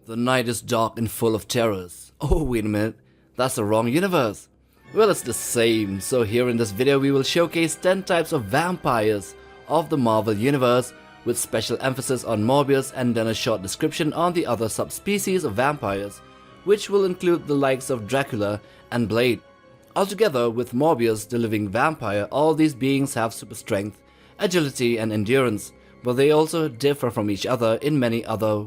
The night is dark and full of terrors. Oh, wait a minute, that's the wrong universe. Well, it's the same, so here in this video we will showcase 10 types of vampires of the Marvel Universe, with special emphasis on Morbius and then a short description on the other subspecies of vampires, which will include the likes of Dracula and Blade. Altogether, with Morbius, the living vampire, all these beings have super strength, agility and endurance, but they also differ from each other in many other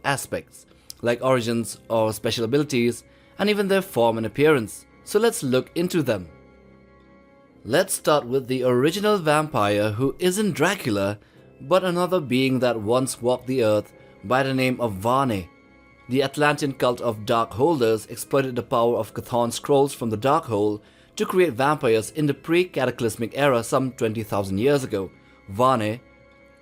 aspects, like origins or special abilities, and even their form and appearance. So let's look into them. Let's start with the original vampire, who isn't Dracula, but another being that once walked the earth by the name of Vane. The Atlantean cult of Dark Holders exploited the power of Chthon scrolls from the Dark Hole to create vampires in the pre-cataclysmic era some 20,000 years ago. Vane,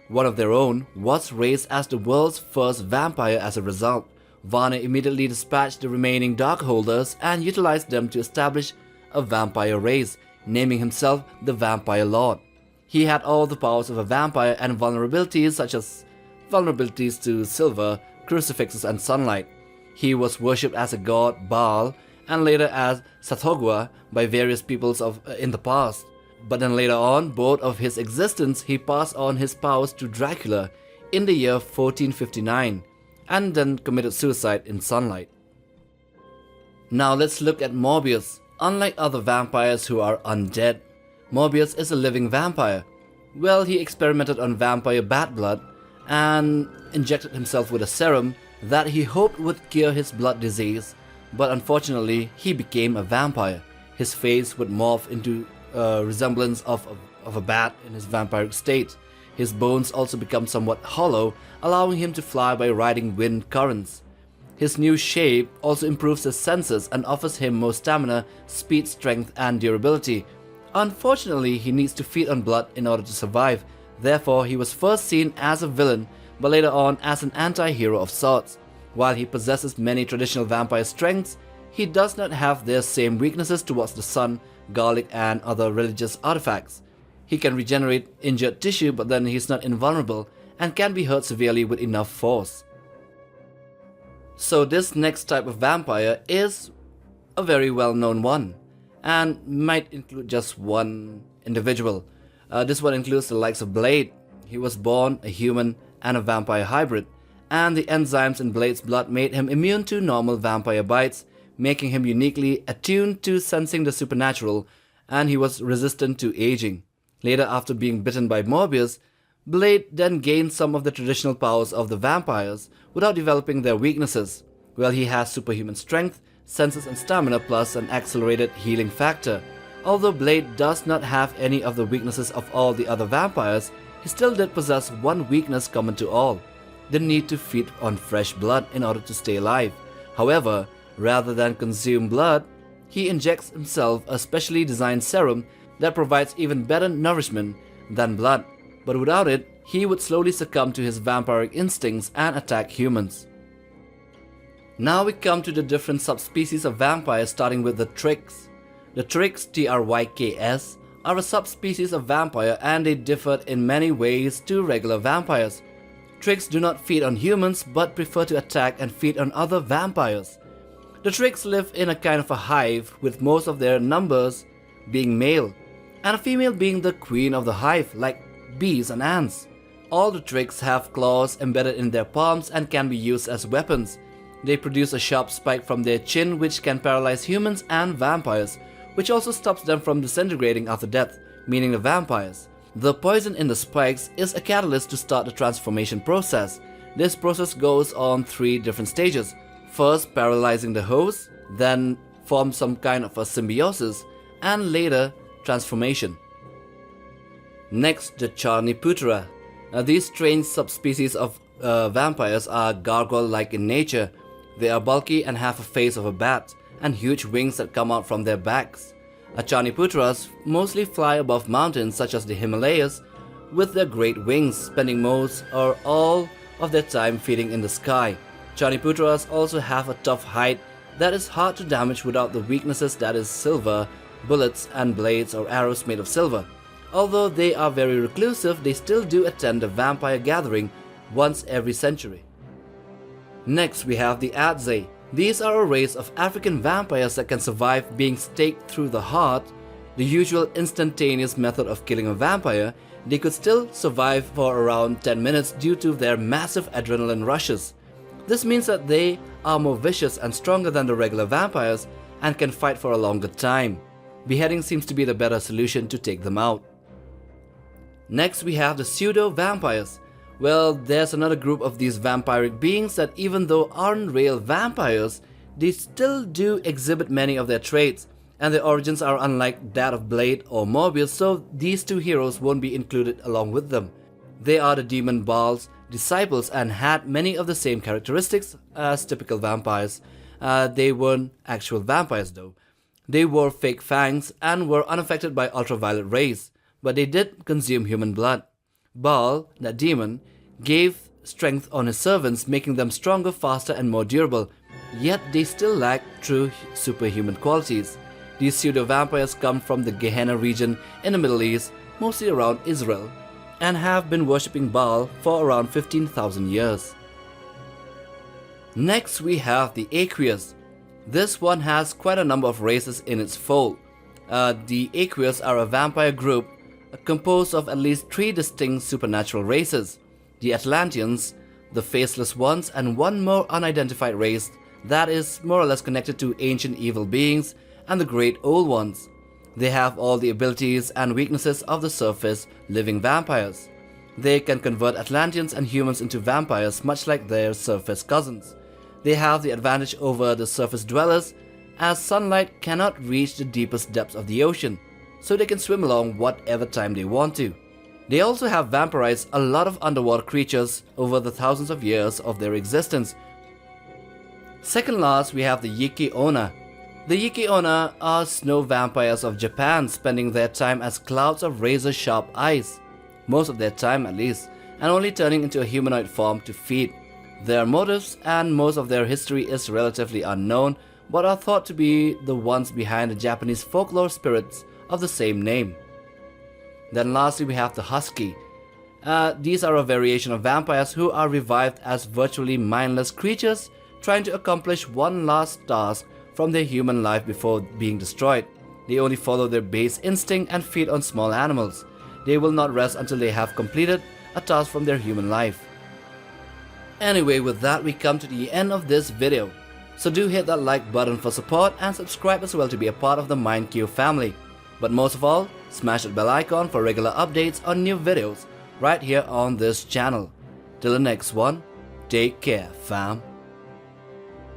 one of their own, was raised as the world's first vampire as a result. Vane immediately dispatched the remaining Dark Holders and utilized them to establish a vampire race, naming himself the Vampire Lord. He had all the powers of a vampire and vulnerabilities such as vulnerabilities to silver, crucifixes and sunlight. He was worshipped as a god Baal and later as Sathogwa by various peoples in the past. But then later on, both of his existence, he passed on his powers to Dracula in the year 1459 and then committed suicide in sunlight. Now let's look at Morbius. Unlike other vampires who are undead, Morbius is a living vampire. Well, he experimented on vampire bat blood and injected himself with a serum that he hoped would cure his blood disease, but unfortunately he became a vampire. His face would morph into a resemblance of a bat in his vampiric state. His bones also become somewhat hollow, allowing him to fly by riding wind currents. His new shape also improves his senses and offers him more stamina, speed, strength and durability. Unfortunately, he needs to feed on blood in order to survive. Therefore, he was first seen as a villain, but later on as an anti-hero of sorts. While he possesses many traditional vampire strengths, he does not have their same weaknesses towards the sun, garlic and other religious artifacts. He can regenerate injured tissue, but then he's not invulnerable and can be hurt severely with enough force. So this next type of vampire is a very well-known one and might include just one individual. This one includes the likes of Blade. He was born a human and a vampire hybrid, and the enzymes in Blade's blood made him immune to normal vampire bites, making him uniquely attuned to sensing the supernatural, and he was resistant to aging. Later, after being bitten by Morbius, Blade then gained some of the traditional powers of the vampires without developing their weaknesses. Well, he has superhuman strength, senses and stamina, plus an accelerated healing factor. Although Blade does not have any of the weaknesses of all the other vampires, he still did possess one weakness common to all: the need to feed on fresh blood in order to stay alive. However, rather than consume blood, he injects himself a specially designed serum that provides even better nourishment than blood, but without it, he would slowly succumb to his vampiric instincts and attack humans. Now we come to the different subspecies of vampires, starting with the Tricks. The Tricks, Tryks, are a subspecies of vampire and they differ in many ways to regular vampires. Tricks do not feed on humans but prefer to attack and feed on other vampires. The Tricks live in a kind of a hive, with most of their numbers being male, and a female being the queen of the hive, like bees and ants. All the Tricks have claws embedded in their palms and can be used as weapons. They produce a sharp spike from their chin which can paralyze humans and vampires, which also stops them from disintegrating after death, meaning the vampires. The poison in the spikes is a catalyst to start the transformation process. This process goes on 3 different stages. First, paralyzing the host, then form some kind of a symbiosis, and later transformation. Next, the Chaaniputra. These strange subspecies of vampires are gargoyle-like in nature. They are bulky and have a face of a bat and huge wings that come out from their backs. Chaaniputras mostly fly above mountains such as the Himalayas with their great wings, spending most or all of their time feeding in the sky. Chaaniputras also have a tough hide that is hard to damage without the weaknesses that is silver, bullets and blades or arrows made of silver. Although they are very reclusive, they still do attend a vampire gathering once every century. Next we have the Adzae. These are a race of African vampires that can survive being staked through the heart, the usual instantaneous method of killing a vampire. They could still survive for around 10 minutes due to their massive adrenaline rushes. This means that they are more vicious and stronger than the regular vampires and can fight for a longer time. Beheading seems to be the better solution to take them out. Next we have the pseudo-vampires. Well, there's another group of these vampiric beings that even though aren't real vampires, they still do exhibit many of their traits, and their origins are unlike that of Blade or Morbius, so these two heroes won't be included along with them. They are the demon Baal's disciples and had many of the same characteristics as typical vampires. They weren't actual vampires though. They wore fake fangs and were unaffected by ultraviolet rays, but they did consume human blood. Baal, that demon, gave strength on his servants, making them stronger, faster and more durable, yet they still lack true superhuman qualities. These pseudo-vampires come from the Gehenna region in the Middle East, mostly around Israel, and have been worshipping Baal for around 15,000 years. Next we have the Aquas. This one has quite a number of races in its fold. The Aquas are a vampire group composed of at least 3 distinct supernatural races: the Atlanteans, the Faceless Ones, and one more unidentified race that is more or less connected to ancient evil beings and the Great Old Ones. They have all the abilities and weaknesses of the surface living vampires. They can convert Atlanteans and humans into vampires much like their surface cousins. They have the advantage over the surface dwellers as sunlight cannot reach the deepest depths of the ocean, so they can swim along whatever time they want to. They also have vampirized a lot of underwater creatures over the thousands of years of their existence. Second last, we have the Yikiona. The Yikiona are snow vampires of Japan, spending their time as clouds of razor-sharp eyes, most of their time at least, and only turning into a humanoid form to feed. Their motives and most of their history is relatively unknown, but are thought to be the ones behind the Japanese folklore spirits of the same name. Then lastly we have the Husky. These are a variation of vampires who are revived as virtually mindless creatures trying to accomplish one last task from their human life before being destroyed. They only follow their base instinct and feed on small animals. They will not rest until they have completed a task from their human life. Anyway, with that we come to the end of this video. So do hit that like button for support and subscribe as well to be a part of the MindQ family. But most of all, smash that bell icon for regular updates on new videos right here on this channel. Till the next one, take care fam.